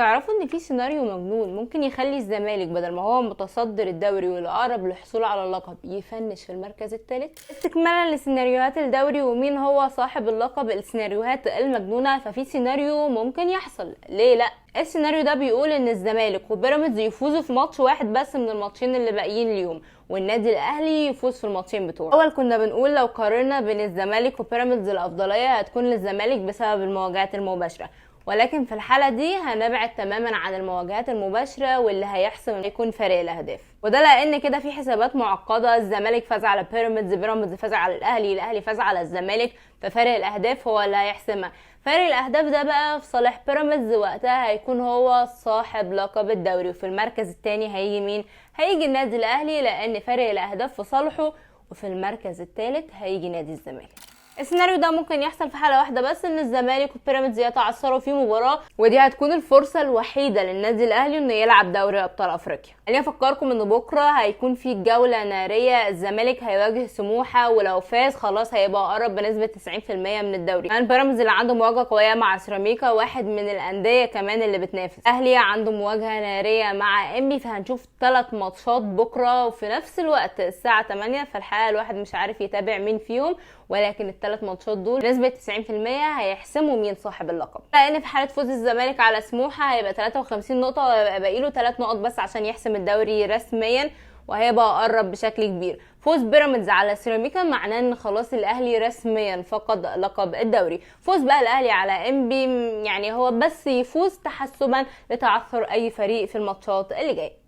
تعرفوا ان في سيناريو مجنون ممكن يخلي الزمالك بدل ما هو متصدر الدوري والاقرب للحصول على اللقب يفنش في المركز الثالث؟ استكمالا لسيناريوهات الدوري ومين هو صاحب اللقب، السيناريوهات المجنونه، ففي سيناريو ممكن يحصل. ليه لا؟ السيناريو ده بيقول ان الزمالك وبيراميدز يفوزوا في ماتش واحد بس من الماتشين اللي باقيين اليوم، والنادي الاهلي يفوز في الماتشين بتوعه. اول كنا بنقول لو قارنا بين الزمالك وبيراميدز الافضليه هتكون للزمالك بسبب المواجهات المباشره، ولكن في الحالة دي هنبعد تماما عن المواجهات المباشرة واللي هيحسم يكون فرق الأهداف، وده لأن كده في حسابات معقدة. الزمالك فاز على بيراميدز، بيراميدز فاز على الأهلي، الأهلي فاز على الزمالك، ففرق الأهداف هو اللي هيحسمها. فرق الأهداف ده بقى في صالح بيراميدز، وقتها هيكون هو صاحب لقب الدوري. وفي المركز الثاني هيجي مين؟ هيجي النادي الأهلي لأن فرق الأهداف في صالحه، وفي المركز الثالث هيجي نادي الزمالك. السيناريو ده ممكن يحصل في حاله واحده بس، ان الزمالك وبيراميدز يتعثروا في مباراه، ودي هتكون الفرصه الوحيده للنادي الاهلي انه يلعب دوري ابطال افريقيا. خليني افكركم ان بكره هيكون في جوله ناريه، الزمالك هيواجه سموحه، ولو فاز خلاص هيبقى قرب بنسبه 90% من الدوري. كمان بيراميدز اللي عنده مواجهه قويه مع سيراميكا، واحد من الانديه كمان اللي بتنافس. الاهلي عنده مواجهه ناريه مع انبي، فهنشوف 3 ماتشات بكره وفي نفس الوقت الساعه 8. فالحقيقه الواحد مش عارف يتابع مين فيهم، ولكن ال3 ماتشات دول بنسبه 90% هيحسموا مين صاحب اللقب. لان في حاله فوز الزمالك على سموحه هيبقى 53 نقطه، وهيبقى باقي له 3 نقط بس عشان يحسم الدوري رسميا، وهيبقى قرب بشكل كبير. فوز بيراميدز على سيراميكا معناه ان خلاص الاهلي رسميا فقد لقب الدوري. فوز بقى الاهلي على انبي يعني هو بس يفوز تحسبا لتعثر اي فريق في الماتشات اللي جايه.